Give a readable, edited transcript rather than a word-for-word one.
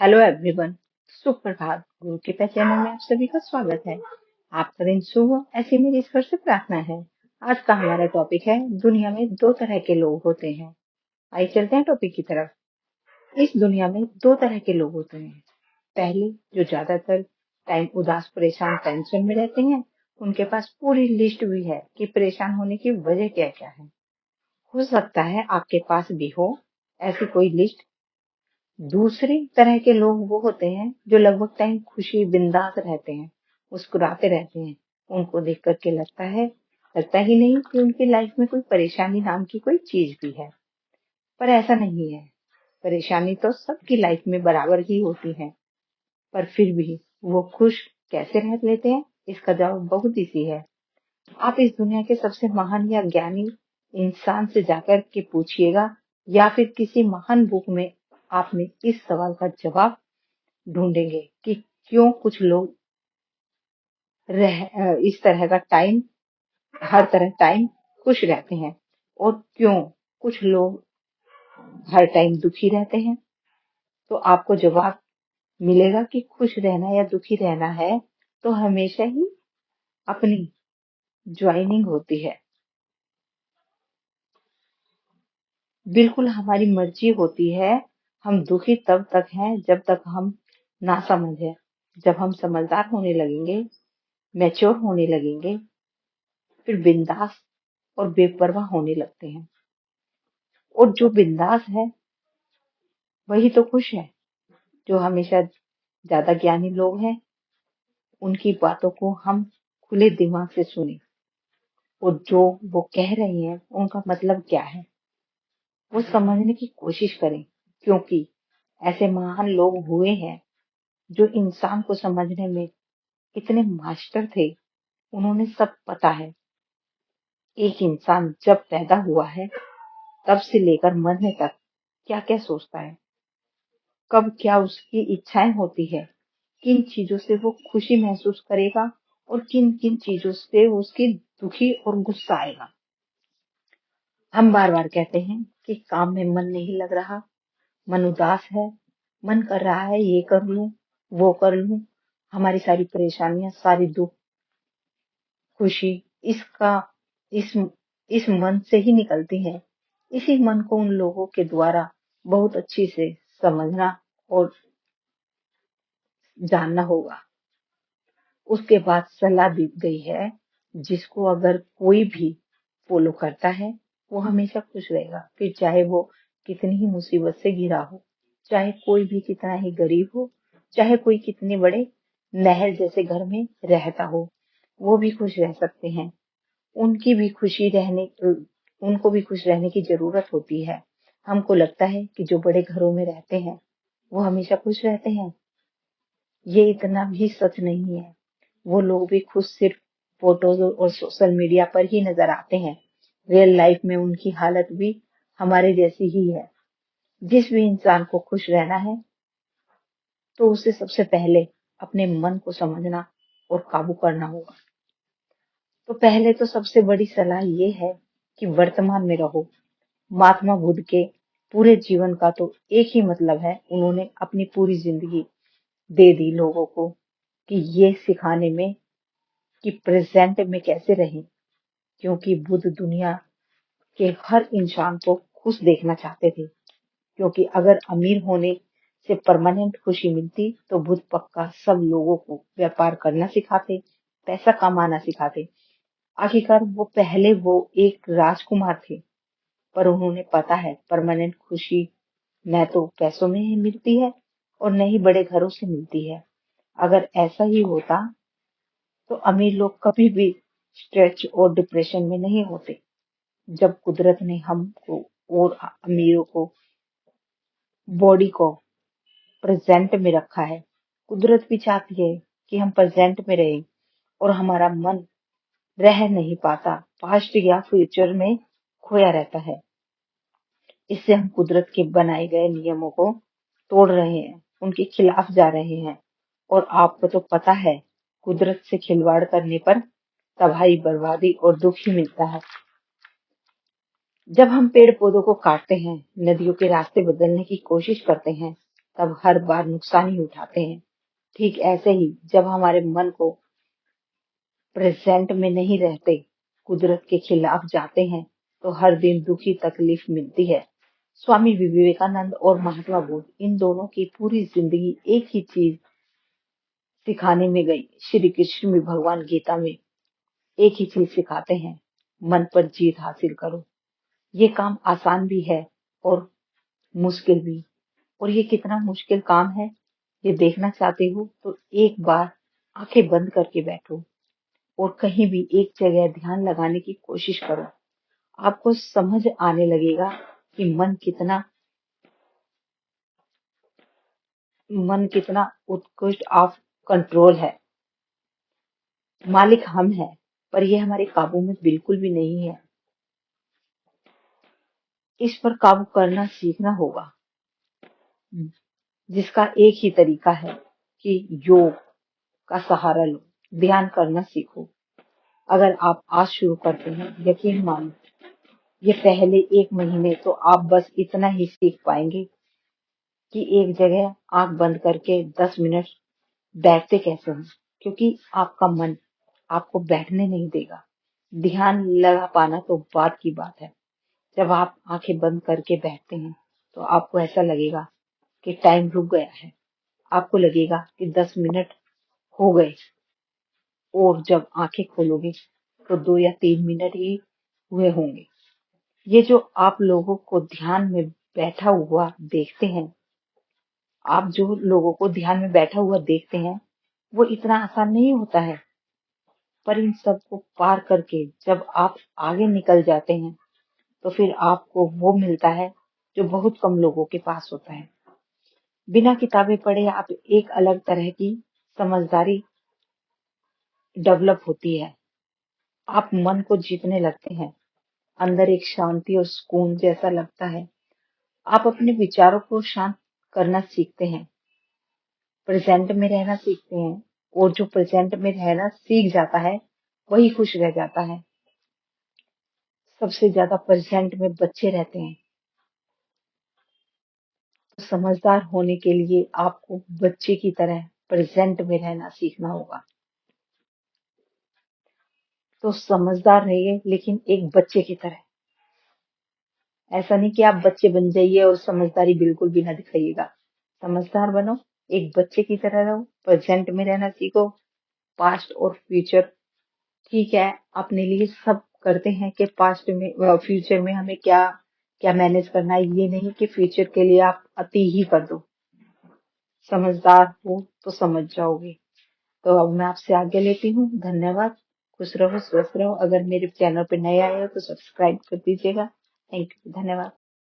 Hello everyone. सुप्रभात। गुरु कृपा channel में आप सभी का स्वागत है। आपका दिन शुभ हो, ऐसी मेरी ईश्वर से प्रार्थना है। आज का हमारा टॉपिक है, दुनिया में दो तरह के लोग होते हैं। आइए चलते हैं टॉपिक की तरफ। इस दुनिया में दो तरह के लोग होते हैं। पहले, जो ज्यादातर टाइम उदास, परेशान, टेंशन में रहते हैं। उनके पास पूरी लिस्ट भी है कि परेशान होने की वजह क्या क्या है। हो सकता है आपके पास भी हो ऐसी कोई लिस्ट। दूसरी तरह के लोग वो होते हैं जो लगभग टाइम खुशी, बिंदास रहते हैं, मुस्कुराते रहते हैं। उनको देख करके लगता ही नहीं कि उनकी लाइफ में कोई परेशानी नाम की कोई चीज भी है। पर ऐसा नहीं है। परेशानी तो सबकी लाइफ में बराबर ही होती है, पर फिर भी वो खुश कैसे रह लेते हैं, इसका जवाब बहुत इजी है। आप इस दुनिया के सबसे महान या ज्ञानी इंसान से जाकर के पूछिएगा, या फिर किसी महान बुक में आपने इस सवाल का जवाब ढूंढेंगे कि क्यों कुछ लोग इस तरह का टाइम, हर तरह टाइम खुश रहते हैं, और क्यों कुछ लोग हर टाइम दुखी रहते हैं। तो आपको जवाब मिलेगा कि खुश रहना या दुखी रहना है तो हमेशा ही अपनी ज्वाइनिंग होती है। बिल्कुल हमारी मर्जी होती है। हम दुखी तब तक हैं जब तक हम ना समझे। जब हम समझदार होने लगेंगे, मैच्योर होने लगेंगे, फिर बिंदास और बेपरवाह होने लगते हैं। और जो बिंदास है वही तो खुश है। जो हमेशा ज्यादा ज्ञानी लोग हैं, उनकी बातों को हम खुले दिमाग से सुने, और जो वो कह रहे हैं उनका मतलब क्या है वो समझने की कोशिश करें। क्योंकि ऐसे महान लोग हुए हैं जो इंसान को समझने में इतने मास्टर थे। उन्होंने सब पता है। एक इंसान जब पैदा हुआ है तब से लेकर मरने तक क्या क्या सोचता है, कब क्या उसकी इच्छाएं होती है, किन चीजों से वो खुशी महसूस करेगा और किन किन चीजों से वो उसकी दुखी और गुस्सा आएगा। हम बार बार कहते हैं कि काम में मन नहीं लग रहा, मन उदास है, मन कर रहा है ये कर लूं, वो कर लूं। हमारी सारी परेशानियां, सारी दुख, खुशी इसका इस इस मन से ही निकलती है। इसी मन को उन लोगों के द्वारा बहुत अच्छी से समझना और जानना होगा। उसके बाद सलाह दी गई है, जिसको अगर कोई भी फॉलो करता है वो हमेशा खुश रहेगा। फिर चाहे वो कितनी ही मुसीबत से घिरा हो, चाहे कोई भी कितना ही गरीब हो, चाहे कोई कितने बड़े महल जैसे घर में रहता हो, वो भी खुश रह सकते हैं। उनकी भी खुशी रहने उनको भी खुश रहने की जरूरत होती है। हमको लगता है कि जो बड़े घरों में रहते हैं वो हमेशा खुश रहते हैं। ये इतना भी सच नहीं है। वो लोग भी खुद सिर्फ फोटोज और सोशल मीडिया पर ही नजर आते हैं। रियल लाइफ में उनकी हालत भी हमारे जैसी ही है। जिस भी इंसान को खुश रहना है तो उसे सबसे पहले अपने मन को समझना और काबू करना होगा। तो पहले तो सबसे बड़ी सलाह ये है कि वर्तमान में रहो। महात्मा बुद्ध के पूरे जीवन का तो एक ही मतलब है, उन्होंने अपनी पूरी जिंदगी दे दी लोगों को कि ये सिखाने में कि प्रेजेंट में कैसे रहें। क्योंकि बुद्ध दुनिया के हर इंसान को खुश देखना चाहते थे। क्योंकि अगर अमीर होने से परमानेंट खुशी मिलती तो बुद्ध पक्का सब लोगों को व्यापार करना सिखाते, पैसा कमाना सिखाते। आखिरकार वो एक राजकुमार थे, पर उन्होंने पता है परमानेंट खुशी न तो पैसों में ही मिलती है और न ही बड़े घरों से मिलती है। अगर ऐसा ही होता तो अमीर लोग कभी भी स्ट्रेच और डिप्रेशन में नहीं होते। जब कुदरत ने हमको और अमीरों को, बॉडी को प्रेजेंट में रखा है, कुदरत भी चाहती है कि हम प्रेजेंट में रहें। और हमारा मन रह नहीं पाता, पास्ट या फ्यूचर में खोया रहता है। इससे हम कुदरत के बनाए गए नियमों को तोड़ रहे हैं, उनके खिलाफ जा रहे हैं। और आपको तो पता है, कुदरत से खिलवाड़ करने पर तबाही, बर्बादी और दुख ही मिलता है। जब हम पेड़ पौधों को काटते हैं, नदियों के रास्ते बदलने की कोशिश करते हैं, तब हर बार नुकसान ही उठाते हैं। ठीक ऐसे ही जब हमारे मन को प्रेजेंट में नहीं रहते, कुदरत के खिलाफ जाते हैं, तो हर दिन दुखी तकलीफ मिलती है। स्वामी विवेकानंद और महात्मा बुद्ध इन दोनों की पूरी जिंदगी एक ही चीज सिखाने में गई। श्री कृष्ण भी भगवान गीता में एक ही चीज सिखाते हैं, मन पर जीत हासिल करो। ये काम आसान भी है और मुश्किल भी। और ये कितना मुश्किल काम है, ये देखना चाहते हो तो एक बार आंखें बंद करके बैठो और कहीं भी एक जगह ध्यान लगाने की कोशिश करो। आपको समझ आने लगेगा कि मन कितना उत्कृष्ट ऑफ कंट्रोल है। मालिक हम हैं, पर यह हमारे काबू में बिल्कुल भी नहीं है। इस पर काबू करना सीखना होगा, जिसका एक ही तरीका है कि योग का सहारा लो, ध्यान करना सीखो। अगर आप आज शुरू करते हैं, यकीन मानो ये पहले 1 महीने तो आप बस इतना ही सीख पाएंगे कि एक जगह आंख बंद करके 10 मिनट बैठते कैसे हैं, क्योंकि आपका मन आपको बैठने नहीं देगा। ध्यान लगा पाना तो बात की बात है। जब आप आंखें बंद करके बैठते हैं तो आपको ऐसा लगेगा कि टाइम रुक गया है। आपको लगेगा कि 10 मिनट हो गए, और जब आंखें खोलोगे तो 2 या 3 मिनट ही हुए होंगे। ये जो आप लोगों को ध्यान में बैठा हुआ देखते हैं, आप जो लोगों को ध्यान में बैठा हुआ देखते हैं, वो इतना आसान नहीं होता है। पर इन सब को पार करके जब आप आगे निकल जाते हैं, तो फिर आपको वो मिलता है जो बहुत कम लोगों के पास होता है। बिना किताबें पढ़े आप एक अलग तरह की समझदारी डेवलप होती है। आप मन को जीतने लगते हैं, अंदर एक शांति और सुकून जैसा लगता है। आप अपने विचारों को शांत करना सीखते हैं, प्रेजेंट में रहना सीखते हैं। और जो प्रेजेंट में रहना सीख जाता है, वही खुश रह जाता है। सबसे ज्यादा प्रेजेंट में बच्चे रहते हैं। तो समझदार होने के लिए आपको बच्चे की तरह प्रेजेंट में रहना सीखना होगा। तो समझदार रहिए, लेकिन एक बच्चे की तरह। ऐसा नहीं कि आप बच्चे बन जाइए और समझदारी बिल्कुल भी ना दिखाइएगा। समझदार बनो, एक बच्चे की तरह रहो, प्रेजेंट में रहना सीखो। पास्ट और फ्यूचर ठीक है, अपने लिए सब करते हैं कि पास्ट में फ्यूचर में हमें क्या क्या मैनेज करना है। ये नहीं कि फ्यूचर के लिए आप अति ही कर दो। समझदार हो तो समझ जाओगे। तो अब मैं आपसे आज्ञा लेती हूँ। धन्यवाद। खुश रहो, स्वस्थ रहो। अगर मेरे चैनल पे नए आए हो तो सब्सक्राइब कर दीजिएगा। Thank you. धन्यवाद।